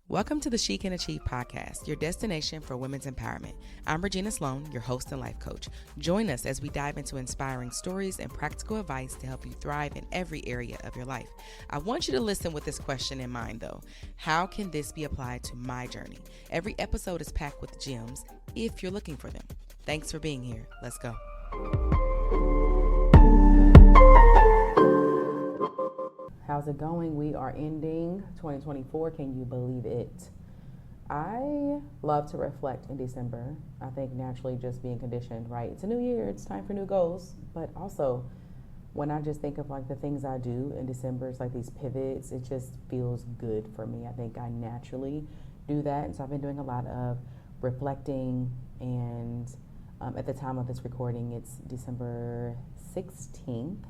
Welcome to the She Can Achieve podcast, your destination for women's empowerment. I'm Regina Sloan, your host and life coach. Join us as we dive into inspiring stories and practical advice to help you thrive in every area of your life. I want you to listen with this question in mind, though. How can this be applied to my journey? Every episode is packed with gems if you're looking for them. Thanks for being here. Let's go. How's it going? We are ending 2024. Can you believe it? I love to reflect in December. I think naturally just being conditioned, right? It's a new year. It's time for new goals. But also when I just think of like the things I do in December, it's like these pivots. It just feels good for me. I think I naturally do that. And so I've been doing a lot of reflecting. And at the time of this recording, it's December 16th.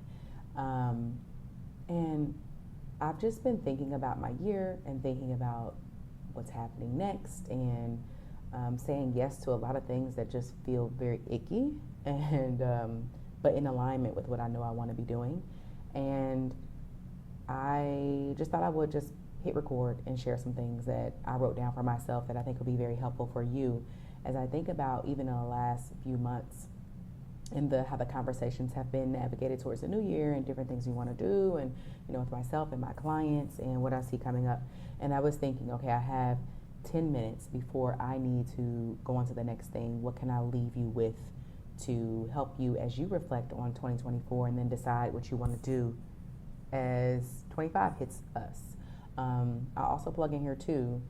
And I've just been thinking about my year and thinking about what's happening next and saying yes to a lot of things that just feel very icky and but in alignment with what I know I want to be doing. And I just thought I would just hit record and share some things that I wrote down for myself that I think will be very helpful for you as I think about even in the last few months and how the conversations have been navigated towards the new year and different things we want to do and, with myself and my clients and what I see coming up. And I was thinking, okay, I have 10 minutes before I need to go on to the next thing. What can I leave you with to help you as you reflect on 2024 and then decide what you want to do as 25 hits us? I also plug in here too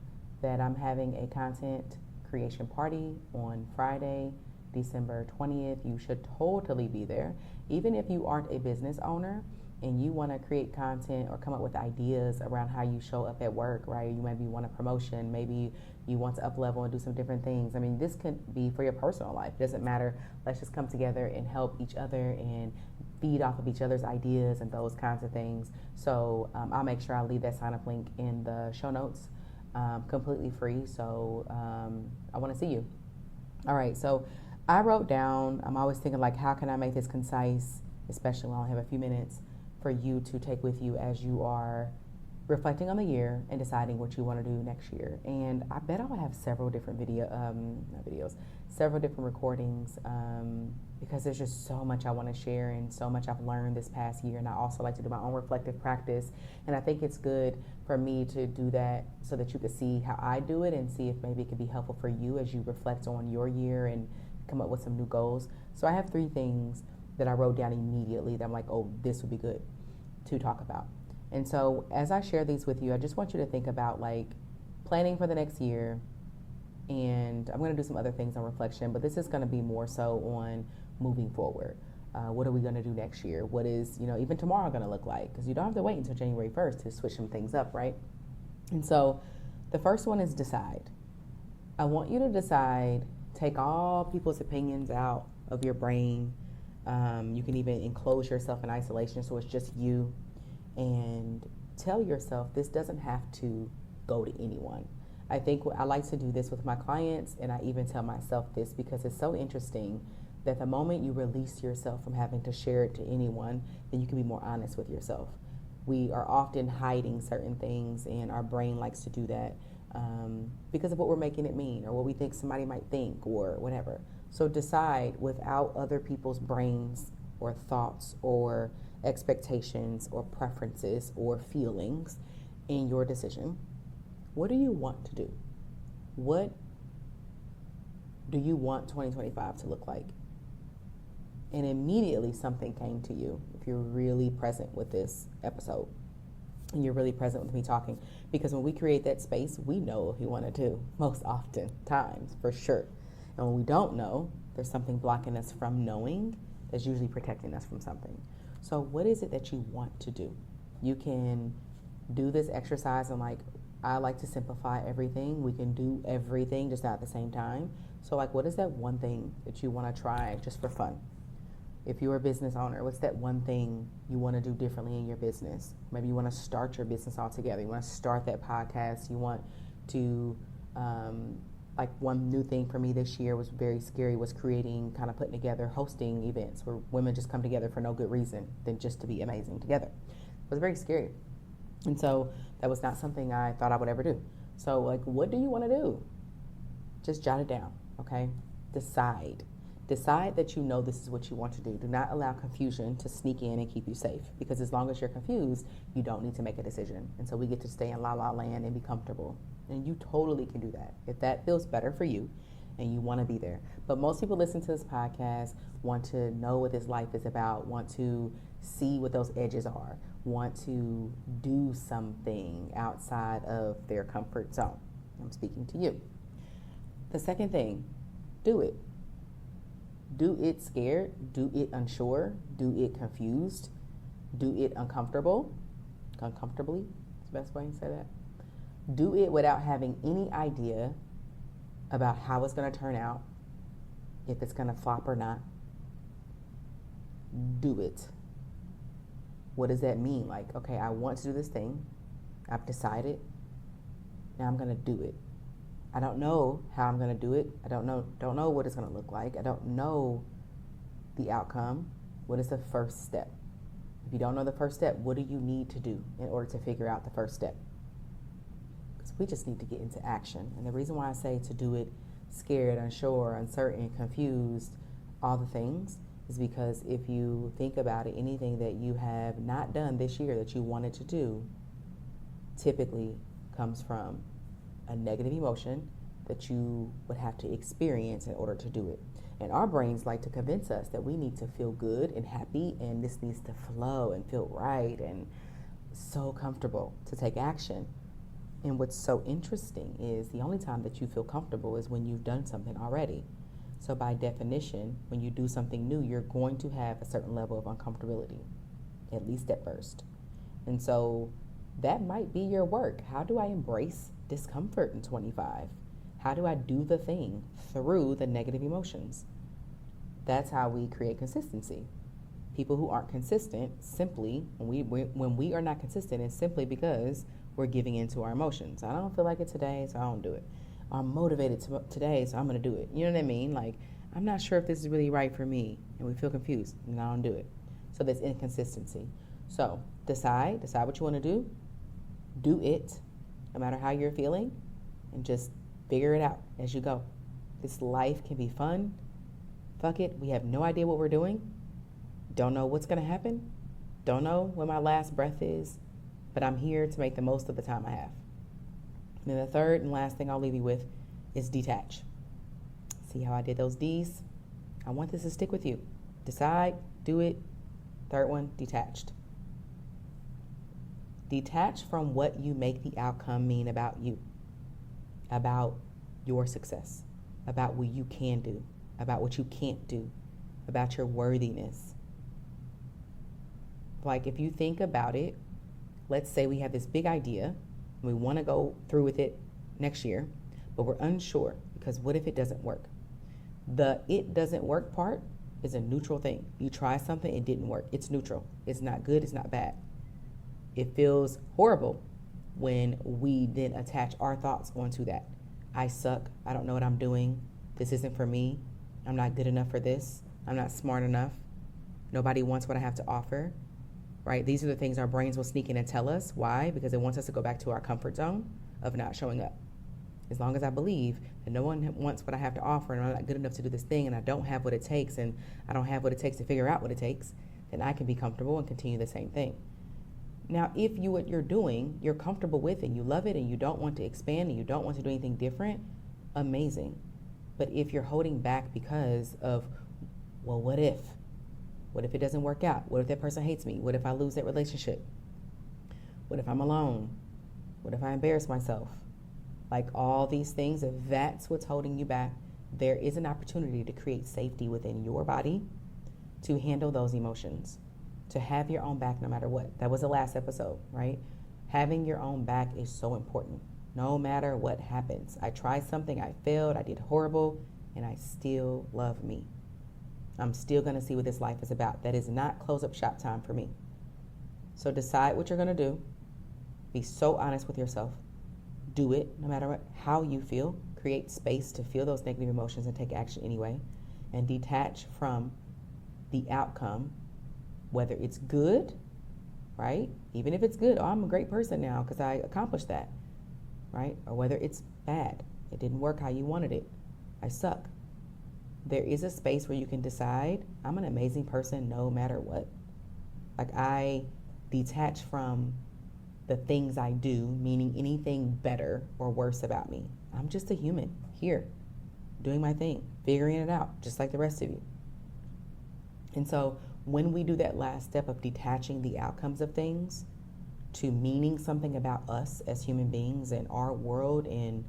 that I'm having a content creation party on Friday, December 20th. You should totally be there. Even if you aren't a business owner and you want to create content or come up with ideas around how you show up at work, right? You maybe want a promotion, maybe you want to up level and do some different things. I mean, this could be for your personal life. It doesn't matter. Let's just come together and help each other and feed off of each other's ideas and those kinds of things. So I'll make sure I leave that sign up link in the show notes, completely free. So I want to see you. All right. So I wrote down, I'm always thinking like, how can I make this concise, especially when I only have a few minutes for you to take with you as you are reflecting on the year and deciding what you want to do next year. And I bet I'll have several different several different recordings because there's just so much I want to share and so much I've learned this past year. And I also like to do my own reflective practice. And I think it's good for me to do that so that you can see how I do it and see if maybe it could be helpful for you as you reflect on your year and come up with some new goals. So I have 3 things that I wrote down immediately that I'm like, oh, this would be good to talk about. And so as I share these with you, I just want you to think about like planning for the next year. And I'm going to do some other things on reflection, but this is going to be more so on moving forward. What are we going to do next year? What is, even tomorrow going to look like? Because you don't have to wait until January 1st to switch some things up, right? And so the first one is decide. I want you to decide. Take all people's opinions out of your brain. You can even enclose yourself in isolation so it's just you. And tell yourself this doesn't have to go to anyone. I think I like to do this with my clients, and I even tell myself this because it's so interesting that the moment you release yourself from having to share it to anyone, then you can be more honest with yourself. We are often hiding certain things, and our brain likes to do that. Because of what we're making it mean or what we think somebody might think or whatever. So decide without other people's brains or thoughts or expectations or preferences or feelings in your decision. What do you want to do? What do you want 2025 to look like? And immediately something came to you if you're really present with this episode. And you're really present with me talking, because when we create that space, we know what we want to do most often times, for sure. And when we don't know, there's something blocking us from knowing that's usually protecting us from something. So what is it that you want to do? You can do this exercise and I like to simplify everything. We can do everything just not at the same time. So what is that one thing that you want to try just for fun? If you're a business owner, what's that one thing you want to do differently in your business? Maybe you want to start your business altogether. You want to start that podcast. You want to, one new thing for me this year was very scary, was putting together hosting events where women just come together for no good reason than just to be amazing together. It was very scary. And so that was not something I thought I would ever do. So, like, what do you want to do? Just jot it down, okay? Decide. Decide that you know this is what you want to do. Do not allow confusion to sneak in and keep you safe, because as long as you're confused, you don't need to make a decision. And so we get to stay in la la land and be comfortable. And you totally can do that if that feels better for you and you want to be there. But most people listen to this podcast want to know what this life is about, want to see what those edges are, want to do something outside of their comfort zone. I'm speaking to you. The second thing, do it. Do it scared, do it unsure, do it confused, do it uncomfortably, is the best way to say that. Do it without having any idea about how it's going to turn out, if it's going to flop or not. Do it. What does that mean? Like, okay, I want to do this thing. I've decided. Now I'm going to do it. I don't know how I'm going to do it. I don't know what it's going to look like. I don't know the outcome. What is the first step? If you don't know the first step, what do you need to do in order to figure out the first step? Because we just need to get into action. And the reason why I say to do it scared, unsure, uncertain, confused, all the things, is because if you think about it, anything that you have not done this year that you wanted to do typically comes from a negative emotion that you would have to experience in order to do it. And our brains like to convince us that we need to feel good and happy, and this needs to flow and feel right and so comfortable to take action. And what's so interesting is the only time that you feel comfortable is when you've done something already. So by definition, when you do something new, you're going to have a certain level of uncomfortability, at least at first. And so that might be your work. How do I embrace discomfort in 25? How do I do the thing through the negative emotions? That's how we create consistency. People who aren't consistent, simply, when we are not consistent, it's simply because we're giving into our emotions. I don't feel like it today, so I don't do it. I'm motivated today, so I'm going to do it. You know what I mean? Like, I'm not sure if this is really right for me, and we feel confused, and I don't do it. So there's inconsistency. So decide what you want to do it, no matter how you're feeling, and just figure it out as you go. This life can be fun. Fuck it, we have no idea what we're doing. Don't know what's going to happen. Don't know when my last breath is, but I'm here to make the most of the time I have. And then the third and last thing I'll leave you with is detach. See how I did those D's? I want this to stick with you. Decide, do it. Third one, detached. Detach from what you make the outcome mean about you, about your success, about what you can do, about what you can't do, about your worthiness. Like, if you think about it, let's say we have this big idea, and we want to go through with it next year, but we're unsure because what if it doesn't work? The it doesn't work part is a neutral thing. You try something, it didn't work. It's neutral. It's not good, it's not bad. It feels horrible when we then attach our thoughts onto that. I suck. I don't know what I'm doing. This isn't for me. I'm not good enough for this. I'm not smart enough. Nobody wants what I have to offer, right? These are the things our brains will sneak in and tell us. Why? Because it wants us to go back to our comfort zone of not showing up. As long as I believe that no one wants what I have to offer, and I'm not good enough to do this thing, and I don't have what it takes, and I don't have what it takes to figure out what it takes, then I can be comfortable and continue the same thing. Now, if what you're doing, you're comfortable with and you love it and you don't want to expand and you don't want to do anything different, amazing. But if you're holding back because of, well, what if? What if it doesn't work out? What if that person hates me? What if I lose that relationship? What if I'm alone? What if I embarrass myself? Like, all these things, if that's what's holding you back, there is an opportunity to create safety within your body to handle those emotions, to have your own back no matter what. That was the last episode, right? Having your own back is so important, no matter what happens. I tried something, I failed, I did horrible, and I still love me. I'm still going to see what this life is about. That is not close-up shop time for me. So decide what you're going to do. Be so honest with yourself. Do it no matter what, how you feel. Create space to feel those negative emotions and take action anyway. And detach from the outcome, whether it's good, right? Even if it's good, oh, I'm a great person now because I accomplished that. right? Or whether it's bad, it didn't work how you wanted it, I suck. There is a space where you can decide, I'm an amazing person no matter what. Like, I detach from the things I do, meaning anything better or worse about me. I'm just a human here, doing my thing, figuring it out, just like the rest of you. And so when we do that last step of detaching the outcomes of things to meaning something about us as human beings and our world and,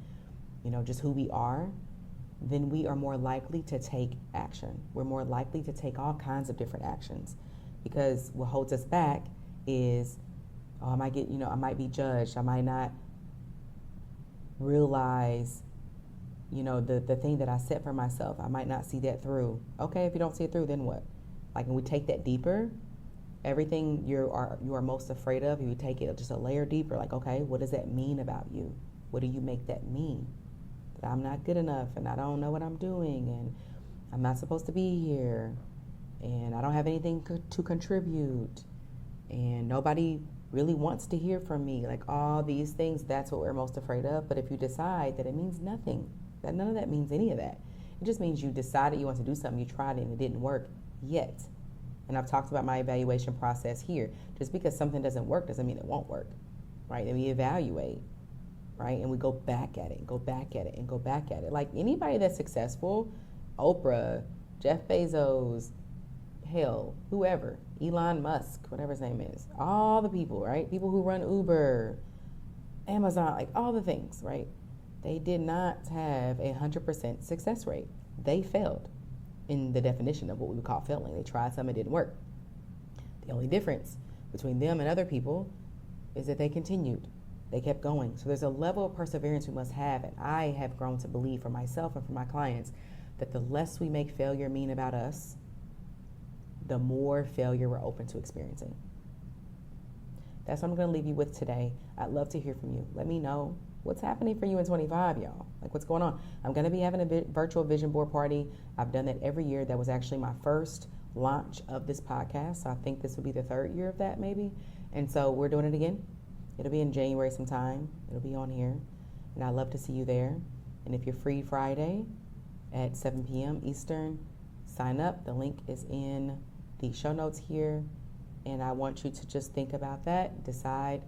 just who we are, then we are more likely to take action. We're more likely to take all kinds of different actions, because what holds us back is, I might be judged. I might not realize, the thing that I set for myself. I might not see that through. Okay, if you don't see it through, then what? Like, when we take that deeper, everything you are most afraid of, you take it just a layer deeper. Like, okay, what does that mean about you? What do you make that mean? That I'm not good enough, and I don't know what I'm doing, and I'm not supposed to be here, and I don't have anything to contribute, and nobody really wants to hear from me. Like, all these things, that's what we're most afraid of. But if you decide that it means nothing, that none of that means any of that, it just means you decided you want to do something, you tried it, and it didn't work yet. And I've talked about my evaluation process here. Just because something doesn't work doesn't mean it won't work, right? And we evaluate, right? And we go back at it, and go back at it, and go back at it. Like, anybody that's successful, Oprah, Jeff Bezos, hell, whoever, Elon Musk, whatever his name is, all the people, right? People who run Uber, Amazon, like all the things, right? They did not have 100% success rate. They failed in the definition of what we would call failing. They tried something, it didn't work. The only difference between them and other people is that they continued. They kept going. So there's a level of perseverance we must have, and I have grown to believe for myself and for my clients that the less we make failure mean about us, the more failure we're open to experiencing. That's what I'm going to leave you with today. I'd love to hear from you. Let me know what's happening for you in 25, y'all. Like, what's going on? I'm going to be having a virtual vision board party. I've done that every year. That was actually my first launch of this podcast. So I think this will be the third year of that, maybe. And so we're doing it again. It'll be in January sometime. It'll be on here. And I'd love to see you there. And if you're free Friday at 7 p.m. Eastern, sign up. The link is in the show notes here. And I want you to just think about that. Decide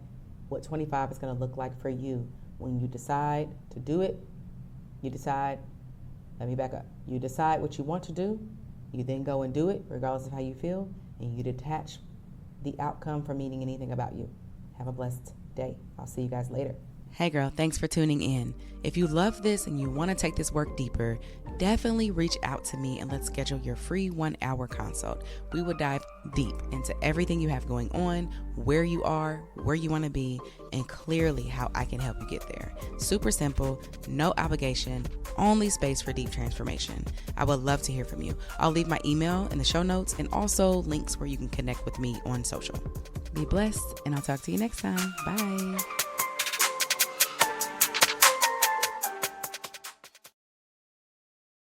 what 25 is going to look like for you. When you decide to do it, you decide, let me back up. You decide what you want to do. You then go and do it, regardless of how you feel. And you detach the outcome from meaning anything about you. Have a blessed day. I'll see you guys later. Hey girl, thanks for tuning in. If you love this and you want to take this work deeper, definitely reach out to me and let's schedule your free 1-hour consult. We will dive deep into everything you have going on, where you are, where you want to be, and clearly how I can help you get there. Super simple, no obligation, only space for deep transformation. I would love to hear from you. I'll leave my email in the show notes and also links where you can connect with me on social. Be blessed, and I'll talk to you next time. Bye.